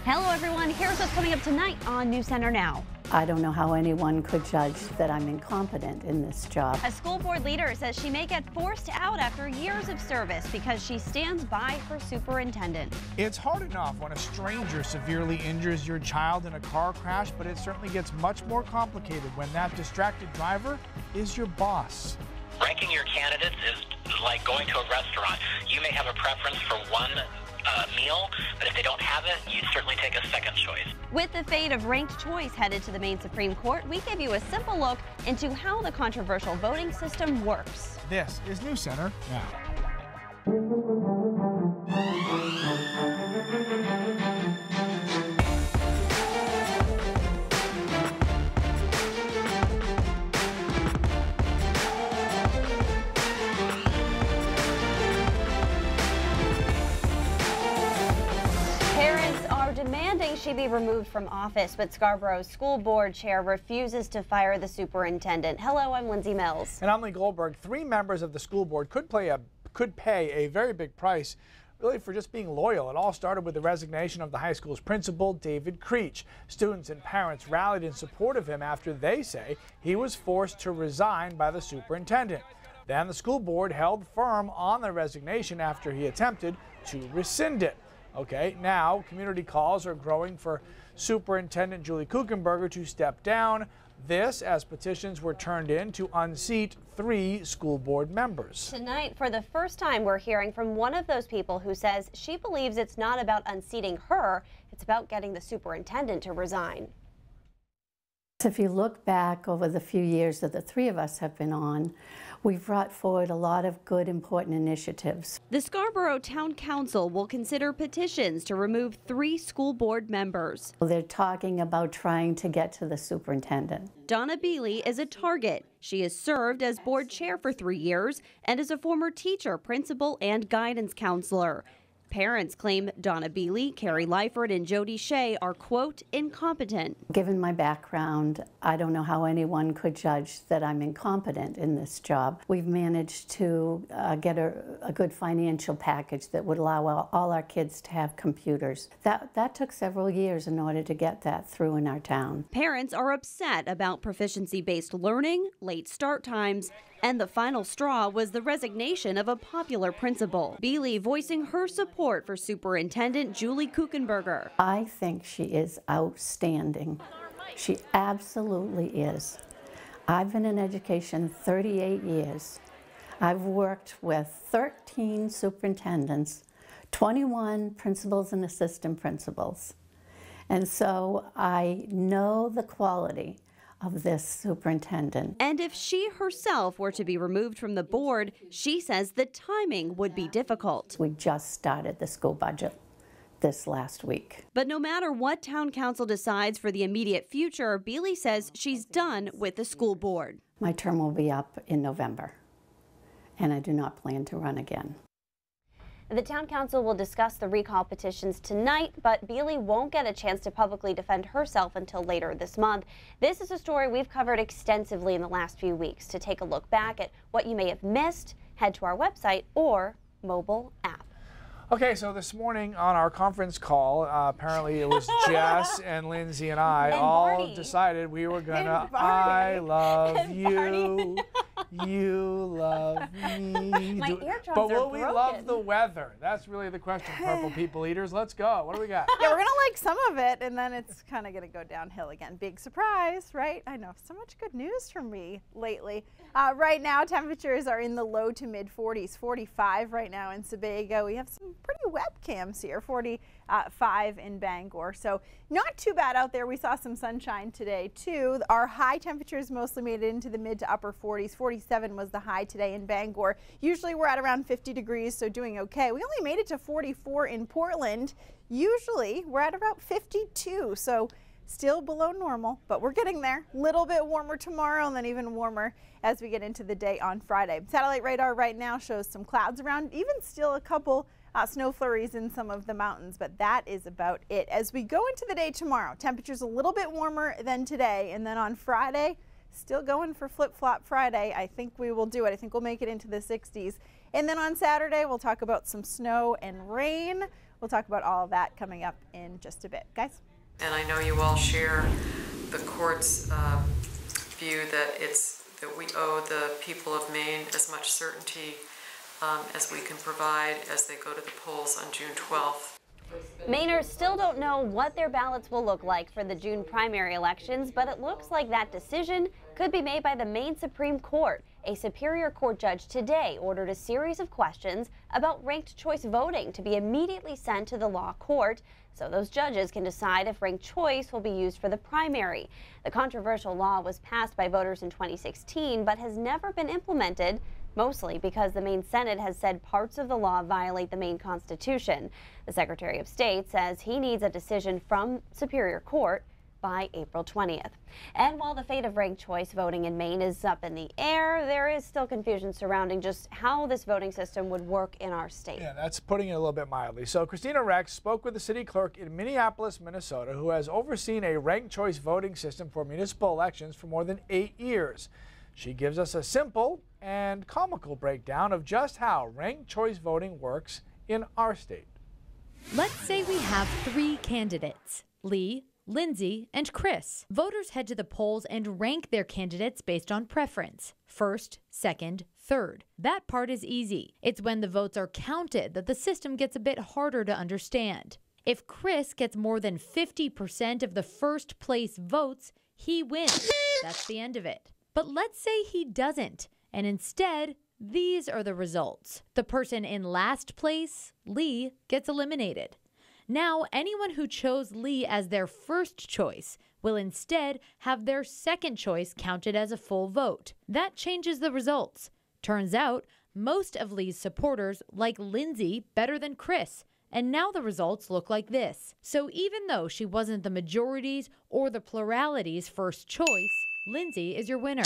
Hello everyone, here's what's coming up tonight on News Center Now. I don't know how anyone could judge that I'm incompetent in this job. A school board leader says she may get forced out after years of service because she stands by her superintendent. It's hard enough when a stranger severely injures your child in a car crash, but it certainly gets much more complicated when that distracted driver is your boss. Ranking your candidates is like going to a restaurant. You may have a preference for one meal, but if they don't have it, you certainly take a second choice. With the fate of ranked choice headed to the Maine Supreme Court, we give you a simple look into how the controversial voting system works. This is News Center Now. Demanding she be removed from office, but Scarborough's school board chair refuses to fire the superintendent. Hello, I'm Lindsay Mills. And I'm Lee Goldberg. 3 members of the school board could pay a very big price, really, for just being loyal. It all started with the resignation of the high school's principal, David Creech. Students and parents rallied in support of him after they say he was forced to resign by the superintendent. Then the school board held firm on the resignation after he attempted to rescind it. Okay, now community calls are growing for Superintendent Julie Kuchenberger to step down. This as petitions were turned in to unseat 3 school board members. Tonight, for the first time, we're hearing from one of those people who says she believes it's not about unseating her, it's about getting the superintendent to resign. If you look back over the few years that the 3 of us have been on, we've brought forward a lot of good, important initiatives. The Scarborough Town Council will consider petitions to remove 3 school board members. They're talking about trying to get to the superintendent. Donna Beely is a target. She has served as board chair for 3 years and is a former teacher, principal, and guidance counselor. Parents claim Donna Beely, Carrie Lyford, and Jody Shea are, quote, incompetent. Given my background, I don't know how anyone could judge that I'm incompetent in this job. We've managed to get a good financial package that would allow all our kids to have computers. That took several years in order to get that through in our town. Parents are upset about proficiency-based learning, late start times, and the final straw was the resignation of a popular principal. Beely voicing her support for Superintendent Julie Kuchenberger. I think she is outstanding. She absolutely is. I've been in education 38 years. I've worked with 13 superintendents, 21 principals and assistant principals. And so I know the quality of this superintendent. And if she herself were to be removed from the board, she says the timing would be difficult. We just started the school budget this last week. But no matter what town council decides for the immediate future, Beely says she's done with the school board. My term will be up in November, and I do not plan to run again. The town council will discuss the recall petitions tonight, but Beely won't get a chance to publicly defend herself until later this month. This is a story we've covered extensively in the last few weeks. To take a look back at what you may have missed, head to our website or mobile app. Okay, so this morning on our conference call, apparently it was Jess and Lindsay and I all decided we were gonna, I love you, you love me. My eardrums but will are we broken. love the weather? That's really the question, Purple People Eaters. Let's go. What do we got? Yeah, we're gonna like some of it, and then it's kind of gonna go downhill again. Big surprise, right? I know, so much good news from me lately. Right now, temperatures are in the low to mid 40s, 45 right now in Sebago. We have some pretty webcams here, 45 in Bangor. So not too bad out there. We saw some sunshine today too. Our high temperatures mostly made it into the mid to upper 40s. 47 was the high today in Bangor. Usually we're at around 50 degrees, so doing okay. We only made it to 44 in Portland. Usually we're at about 52, so still below normal, but we're getting there. A little bit warmer tomorrow and then even warmer as we get into the day on Friday. Satellite radar right now shows some clouds around, even still a couple snow flurries in some of the mountains, but that is about it. As we go into the day tomorrow, temperatures a little bit warmer than today, and then on Friday, still going for flip-flop Friday. I think we will do it. I think we'll make it into the 60s. And then on Saturday, we'll talk about some snow and rain. We'll talk about all of that coming up in just a bit. Guys? And I know you all share the court's view that we owe the people of Maine as much certainty as we can provide as they go to the polls on June 12th. Mainers still don't know what their ballots will look like for the June primary elections, but it looks like that decision could be made by the Maine Supreme Court. A Superior Court judge today ordered a series of questions about ranked choice voting to be immediately sent to the law court so those judges can decide if ranked choice will be used for the primary. The controversial law was passed by voters in 2016 but has never been implemented, mostly because the Maine Senate has said parts of the law violate the Maine Constitution. The Secretary of State says he needs a decision from Superior Court by April 20th. And while the fate of ranked choice voting in Maine is up in the air, there is still confusion surrounding just how this voting system would work in our state. Yeah, that's putting it a little bit mildly. So Christina Rex spoke with the city clerk in Minneapolis, Minnesota, who has overseen a ranked choice voting system for municipal elections for more than 8 years. She gives us a simple and comical breakdown of just how ranked choice voting works in our state. Let's say we have 3 candidates, Lee, Lindsay, and Chris. Voters head to the polls and rank their candidates based on preference. First, second, third. That part is easy. It's when the votes are counted that the system gets a bit harder to understand. If Chris gets more than 50% of the first place votes, he wins. That's the end of it. But let's say he doesn't, and instead, these are the results. The person in last place, Lee, gets eliminated. Now, anyone who chose Lee as their first choice will instead have their second choice counted as a full vote. That changes the results. Turns out, most of Lee's supporters like Lindsay better than Chris, and now the results look like this. So even though she wasn't the majority's or the plurality's first choice, Lindsay is your winner.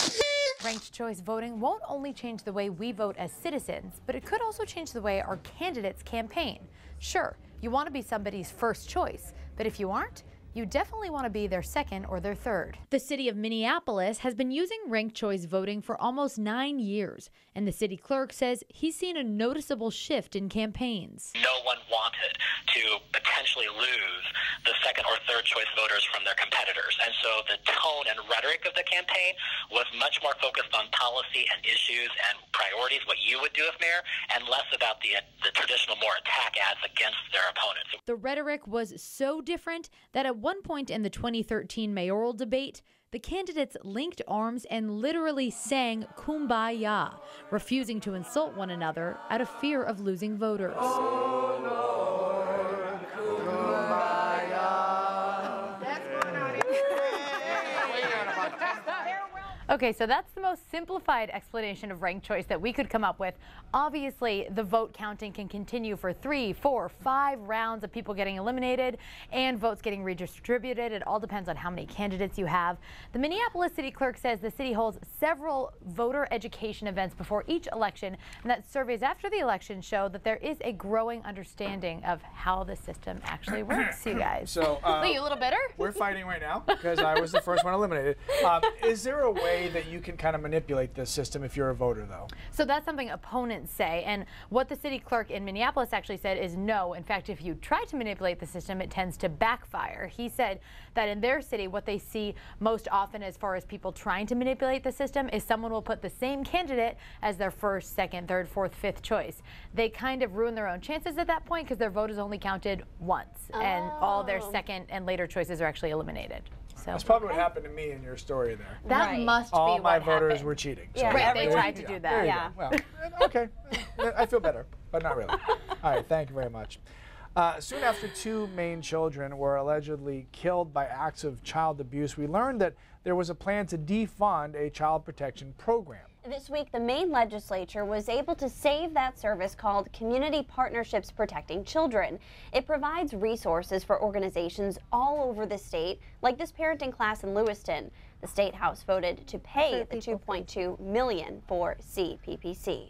Ranked choice voting won't only change the way we vote as citizens, but it could also change the way our candidates campaign. Sure, you want to be somebody's first choice, but if you aren't, you definitely want to be their second or their third. The city of Minneapolis has been using ranked choice voting for almost 9 years, and the city clerk says he's seen a noticeable shift in campaigns. No one wanted to potentially lose the second or third choice voters from their competitors. And so the tone and rhetoric of the campaign was much more focused on policy and issues and priorities, what you would do as mayor, and less about the traditional more attack ads against their opponents. The rhetoric was so different that at one point in the 2013 mayoral debate, the candidates linked arms and literally sang Kumbaya, refusing to insult one another out of fear of losing voters. Oh, Lord, Kumbaya. That's going on. Okay, so that's the most simplified explanation of ranked choice that we could come up with. Obviously, the vote counting can continue for 3, 4, 5 rounds of people getting eliminated and votes getting redistributed. It all depends on how many candidates you have. The Minneapolis city clerk says the city holds several voter education events before each election, and that surveys after the election show that there is a growing understanding of how the system actually works, you guys. So, are you a little bitter? We're fighting right now because I was the first one eliminated. Is there a way that you can kind of manipulate this system if you're a voter, though? So that's something opponents say, and what the city clerk in Minneapolis actually said is no. In fact, if you try to manipulate the system, it tends to backfire. He said that in their city, what they see most often as far as people trying to manipulate the system is someone will put the same candidate as their first, second, third, fourth, fifth choice. They kind of ruin their own chances at that point because their vote is only counted once, and all their second and later choices are actually eliminated. So that's probably what happened to me in your story there. That must be all what my voters happened. were cheating. Yeah, So right, they tried to do that. Yeah. Well, okay. I feel better, but not really. All right, thank you very much. Soon after 2 Maine children were allegedly killed by acts of child abuse, we learned that there was a plan to defund a child protection program. This week, the Maine legislature was able to save that service called Community Partnerships Protecting Children. It provides resources for organizations all over the state, like this parenting class in Lewiston. The State House voted to pay the $2.2 million for CPPC.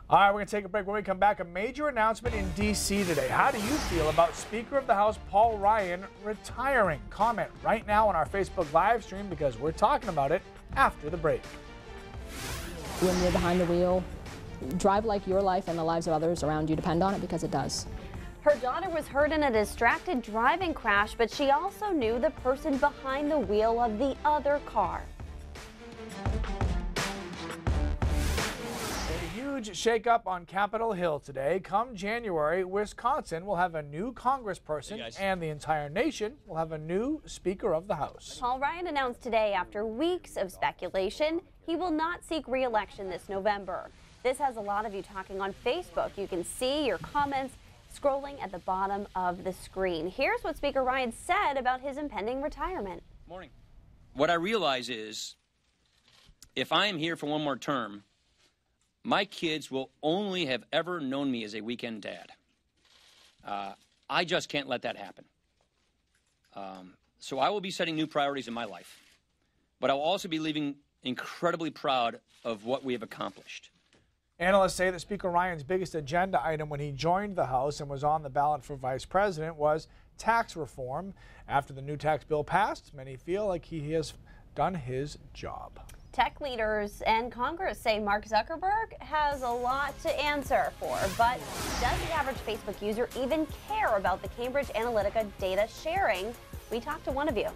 All right, we're going to take a break. When we come back, a major announcement in D.C. today. How do you feel about Speaker of the House Paul Ryan retiring? Comment right now on our Facebook live stream because we're talking about it after the break. When you're behind the wheel, drive like your life and the lives of others around you depend on it, because it does. Her daughter was hurt in a distracted driving crash, but she also knew the person behind the wheel of the other car. A huge shakeup on Capitol Hill today. Come January, Wisconsin will have a new congressperson, and the entire nation will have a new Speaker of the House. Paul Ryan announced today, after weeks of speculation, he will not seek re-election this November. This has a lot of you talking on Facebook. You can see your comments scrolling at the bottom of the screen. Here's what Speaker Ryan said about his impending retirement. Morning. What I realize is, if I am here for one more term, my kids will only have ever known me as a weekend dad. I just can't let that happen. So I will be setting new priorities in my life, but I will also be leaving incredibly proud of what we have accomplished. Analysts say that Speaker Ryan's biggest agenda item when he joined the House and was on the ballot for vice president was tax reform. After the new tax bill passed, many feel like he has done his job. Tech leaders and Congress say Mark Zuckerberg has a lot to answer for, but does the average Facebook user even care about the Cambridge Analytica data sharing? We talked to one of you.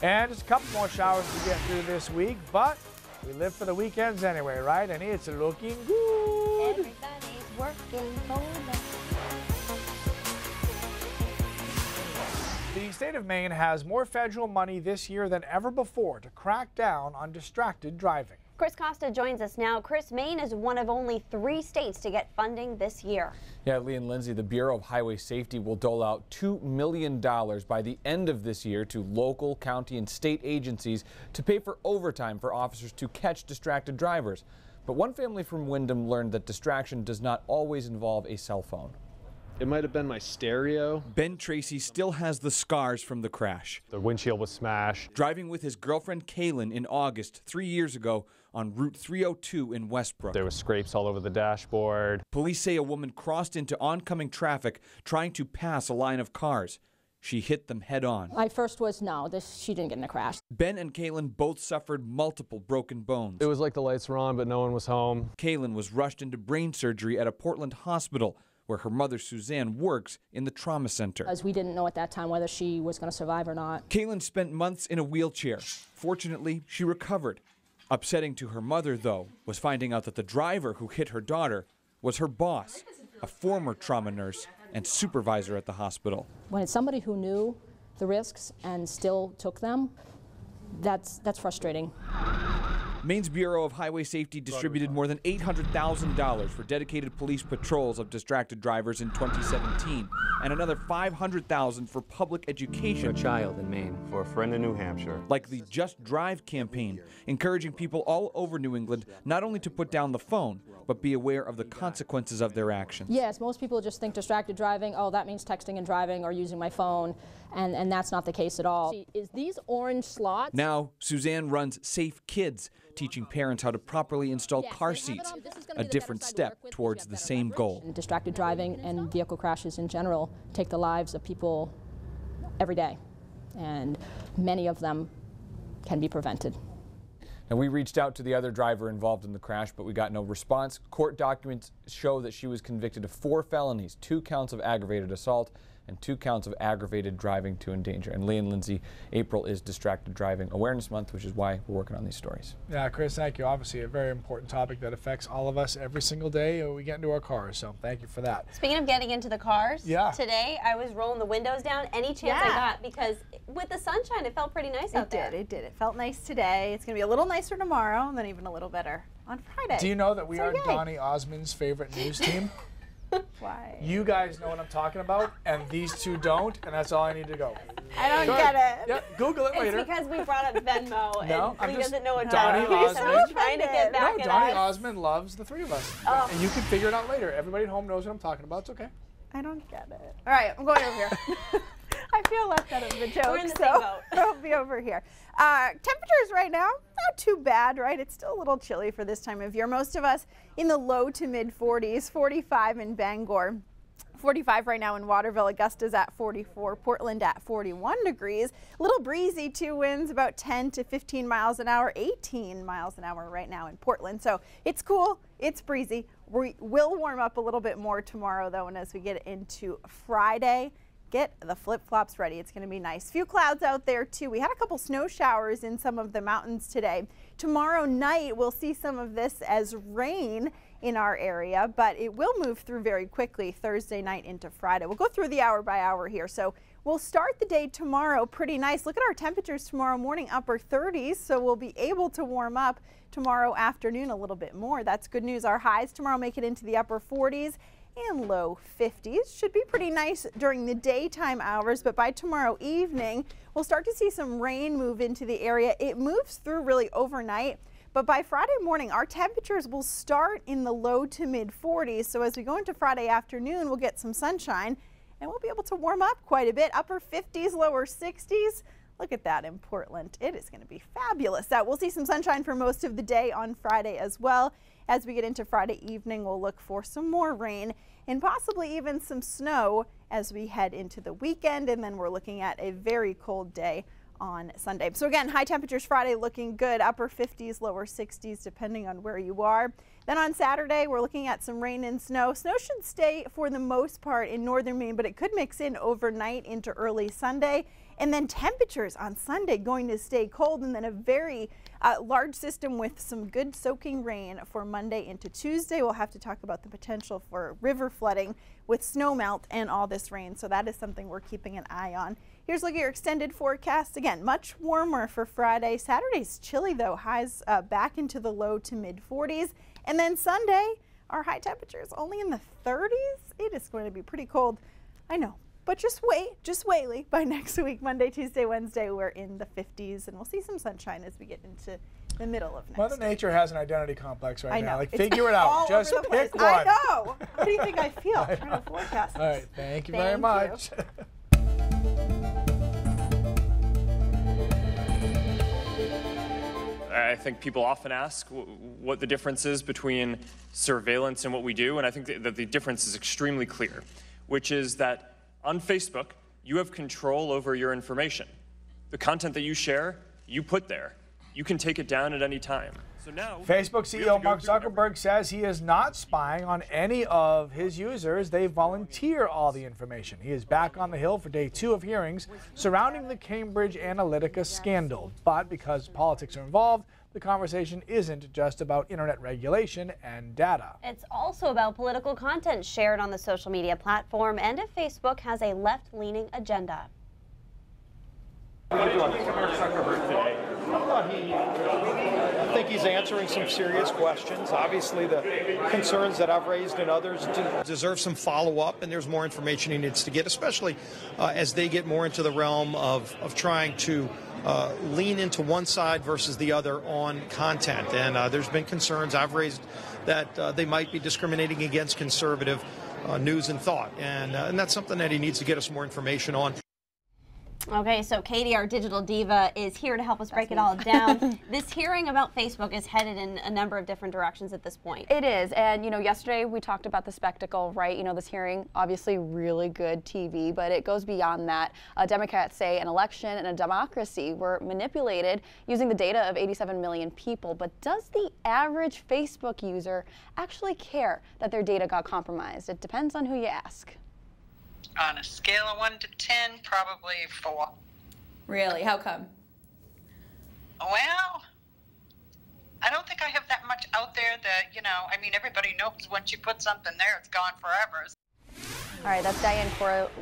And just a couple more showers to get through this week, but we live for the weekends anyway, right? And it's looking good. Everybody's working for them. The state of Maine has more federal money this year than ever before to crack down on distracted driving. Chris Costa joins us now. Chris, Maine is one of only 3 states to get funding this year. Yeah, Lee and Lindsay, the Bureau of Highway Safety will dole out $2 million by the end of this year to local, county, and state agencies to pay for overtime for officers to catch distracted drivers. But one family from Windham learned that distraction does not always involve a cell phone. It might have been my stereo. Ben Tracy still has the scars from the crash. The windshield was smashed. Driving with his girlfriend Kaylin in August 3 years ago on Route 302 in Westbrook. There were scrapes all over the dashboard. Police say a woman crossed into oncoming traffic trying to pass a line of cars. She hit them head on. My first was no, she didn't get in a crash. Ben and Kaylin both suffered multiple broken bones. It was like the lights were on, but no one was home. Kaylin was rushed into brain surgery at a Portland hospital, where her mother Suzanne works in the trauma center. As we didn't know at that time whether she was going to survive or not. Kaylin spent months in a wheelchair. Fortunately, she recovered. Upsetting to her mother, though, was finding out that the driver who hit her daughter was her boss, a former trauma nurse and supervisor at the hospital. When it's somebody who knew the risks and still took them, that's frustrating. Maine's Bureau of Highway Safety distributed more than $800,000 for dedicated police patrols of distracted drivers in 2017, and another $500,000 for public education. For a child in Maine, for a friend in New Hampshire. Like the Just Drive campaign, encouraging people all over New England not only to put down the phone, but be aware of the consequences of their actions. Yes, most people just think distracted driving, oh, that means texting and driving or using my phone, and that's not the case at all. Is these orange slots? Now, Suzanne runs Safe Kids, teaching parents how to properly install car seats, a different step towards the same goal. Distracted driving and vehicle crashes in general take the lives of people every day, and many of them can be prevented. And we reached out to the other driver involved in the crash, but we got no response. Court documents show that she was convicted of 4 felonies, 2 counts of aggravated assault and 2 counts of aggravated driving to endanger. And Lee and Lindsay, April is Distracted Driving Awareness Month, which is why we're working on these stories. Yeah, Chris, thank you. Obviously a very important topic that affects all of us every single day we get into our cars, so thank you for that. Speaking of getting into the cars, today I was rolling the windows down any chance I got, because with the sunshine it felt pretty nice out there. It did. It felt nice today. It's going to be a little nicer tomorrow, and then even a little better on Friday. Do you know that we are Donny Osmond's favorite news team? Why? You guys know what I'm talking about, and these two don't, and that's all I need to go. I don't get it. Yeah, Google it later. It's because we brought up Venmo, No, and Lee doesn't know what Donny Osmond. He's trying to get back No, at Donny us. Osmond loves the 3 of us. And you can figure it out later. Everybody at home knows what I'm talking about. It's okay. I don't get it. All right, I'm going over here. I feel left out of the joke, We're in the same boat. I'll be over here. Temperatures right now, not too bad, right? It's still a little chilly for this time of year. Most of us in the low to mid 40s, 45 in Bangor. 45 right now in Waterville. Augusta's at 44, Portland at 41 degrees. A little breezy too, winds about 10 to 15 miles an hour, 18 miles an hour right now in Portland. So it's cool, it's breezy. We will warm up a little bit more tomorrow though, and as we get into Friday, get the flip-flops ready. It's going to be nice. Few clouds out there too. We had a couple snow showers in some of the mountains today. Tomorrow night we'll see some of this as rain in our area, but it will move through very quickly Thursday night into Friday. We'll go through the hour by hour here. So we'll start the day tomorrow pretty nice. Look at our temperatures tomorrow morning, upper 30s, so we'll be able to warm up tomorrow afternoon a little bit more. That's good news. Our highs tomorrow make it into the upper 40s and low 50s. Should be pretty nice during the daytime hours, but by tomorrow evening, we'll start to see some rain move into the area. It moves through really overnight, but by Friday morning, our temperatures will start in the low to mid 40s. So as we go into Friday afternoon, we'll get some sunshine and we'll be able to warm up quite a bit. Upper 50s, lower 60s. Look at that in Portland. It is going to be fabulous. We'll see some sunshine for most of the day on Friday as well. As we get into Friday evening, we'll look for some more rain and possibly even some snow as we head into the weekend. And then we're looking at a very cold day on Sunday. So again, high temperatures Friday looking good, upper 50s, lower 60s, depending on where you are. Then on Saturday, we're looking at some rain and snow. Snow should stay for the most part in northern Maine, but it could mix in overnight into early Sunday. And then temperatures on Sunday going to stay cold, and then a very large system with some good soaking rain for Monday into Tuesday. We'll have to talk about the potential for river flooding with snow melt and all this rain. So that is something we're keeping an eye on. Here's a look at your extended forecast. Again, much warmer for Friday. Saturday's chilly though, highs back into the low to mid 40s. And then Sunday, our high temperatures only in the 30s. It is going to be pretty cold, I know. But just wait, Lee. By next week, Monday, Tuesday, Wednesday, we're in the 50s, and we'll see some sunshine as we get into the middle of next Mother week. Nature has an identity complex right now. Like, It's figure it out. Just pick one. I know. How do you think I feel trying to forecast this? All right. Thank you very much. I think people often ask what the difference is between surveillance and what we do, and I think that the difference is extremely clear, which is that on Facebook, you have control over your information. The content that you share, you put there. You can take it down at any time. So now, Facebook CEO Mark Zuckerberg says he is not spying on any of his users. They volunteer all the information. He is back on the Hill for day 2 of hearings surrounding the Cambridge Analytica scandal. But because politics are involved, the conversation isn't just about internet regulation and data. It's also about political content shared on the social media platform and if Facebook has a left-leaning agenda. What did you think of Mark Zuckerberg today? I think he's answering some serious questions. Obviously, the concerns that I've raised and others deserve some follow-up, and there's more information he needs to get, especially as they get more into the realm of trying to lean into one side versus the other on content. And there's been concerns I've raised that they might be discriminating against conservative news and thought. And that's something that he needs to get us more information on. Okay, so Katie, our digital diva, is here to help us break it all down. This hearing about Facebook is headed in a number of different directions at this point. It is, and you know, yesterday we talked about the spectacle, right? You know, this hearing, obviously really good TV, but it goes beyond that. Democrats say an election and a democracy were manipulated using the data of 87 million people, but does the average Facebook user actually care that their data got compromised? It depends on who you ask. On a scale of 1 to 10, probably 4. Really? How come? Well, I don't think I have that much out there that, you know, I mean, everybody knows once you put something there, it's gone forever. All right, that's Diane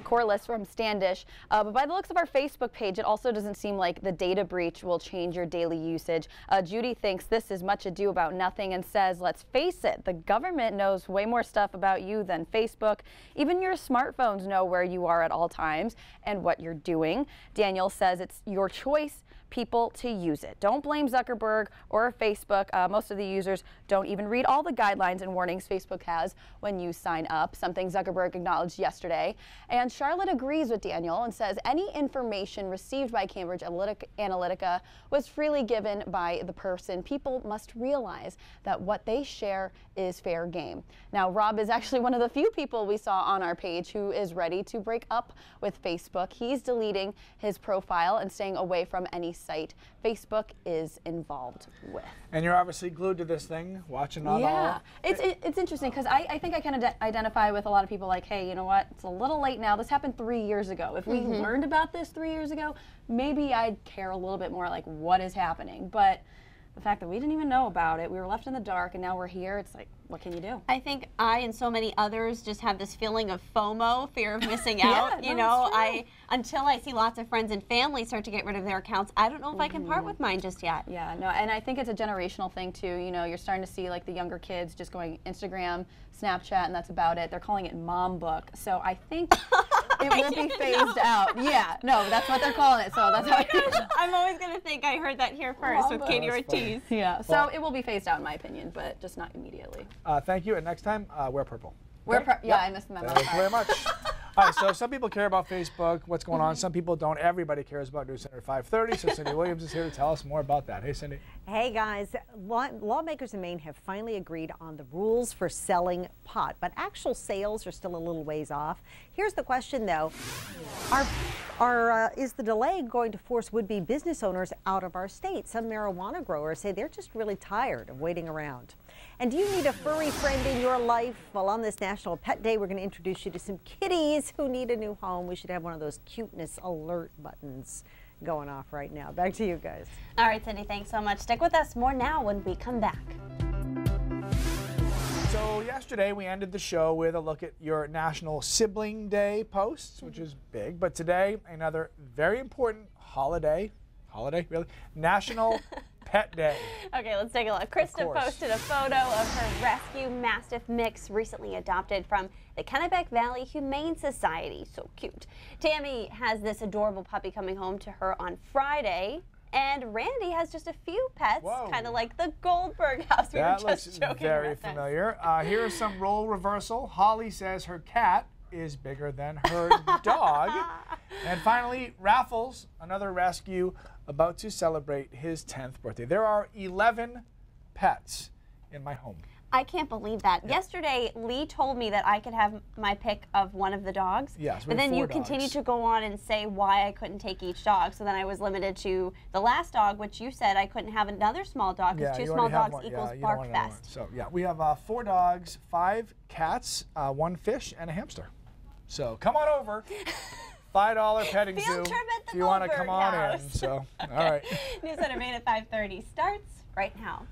Corliss from Standish. But by the looks of our Facebook page, it also doesn't seem like the data breach will change your daily usage. Judy thinks this is much ado about nothing and says, let's face it, the government knows way more stuff about you than Facebook. Even your smartphones know where you are at all times and what you're doing. Daniel says it's your choice, people, to use it. Don't blame Zuckerberg or Facebook. Most of the users don't even read all the guidelines and warnings Facebook has when you sign up, something Zuckerberg acknowledged College yesterday. And Charlotte agrees with Daniel and says any information received by Cambridge Analytica was freely given by the person. People must realize that what they share is fair game. Now, Rob is actually one of the few people we saw on our page who is ready to break up with Facebook. He's deleting his profile and staying away from any site Facebook is involved with. And you're obviously glued to this thing, watching all. Yeah, it's interesting because I think I can identify with a lot of people like, hey, you know what, it's a little late now. This happened 3 years ago. If we learned about this 3 years ago, maybe I'd care a little bit more like what is happening. But the fact that we didn't even know about it, we were left in the dark, and now we're here, it's like, what can you do? I think I and so many others just have this feeling of FOMO, fear of missing out. You know, until I see lots of friends and family start to get rid of their accounts, I don't know if I can part with mine just yet. Yeah, no, and I think it's a generational thing too. You know, you're starting to see like the younger kids just going Instagram, Snapchat, and that's about it. They're calling it mom book. So I think it will be phased out. Yeah, no, that's what they're calling it. So that's how I'm always going to think I heard that here first with Katie Ortiz. Yeah, so it will be phased out in my opinion, but just not immediately. Thank you, and next time, wear purple. Yeah, I missed the memo. Thank you very much. All right, so some people care about Facebook, what's going on. Some people don't. Everybody cares about News Center 530. So Cindy Williams is here to tell us more about that. Hey, Cindy. Hey, guys. Lawmakers in Maine have finally agreed on the rules for selling pot, but actual sales are still a little ways off. Here's the question, though. Is the delay going to force would-be business owners out of our state? Some marijuana growers say they're just really tired of waiting around. And do you need a furry friend in your life? Well, on this National Pet Day, we're going to introduce you to some kitties who need a new home. We should have one of those cuteness alert buttons going off right now. Back to you guys. All right, Cindy, thanks so much. Stick with us. More now when we come back. So yesterday we ended the show with a look at your National Sibling Day posts, which is big. But today, another very important holiday, really? National Pet Day. Okay, let's take a look. Krista posted a photo of her rescue Mastiff mix recently adopted from the Kennebec Valley Humane Society. So cute. Tammy has this adorable puppy coming home to her on Friday. And Randy has just a few pets, kind of like the Goldberg house. We were just joking very about familiar. Here's some role reversal. Holly says her cat is bigger than her dog. And finally, Raffles, another rescue, about to celebrate his 10th birthday. There are 11 pets in my home. I can't believe that. Yeah. Yesterday, Lee told me that I could have my pick of one of the dogs. Yes, but then you continued to go on and say why I couldn't take each dog. So then I was limited to the last dog, which you said I couldn't have another small dog because two small dogs equals Bark Fest. So yeah, we have 4 dogs, 5 cats, 1 fish, and a hamster. So come on over. $5 petting zoo if you want to come on in. So all right. News Center Maine at 5:30 starts right now.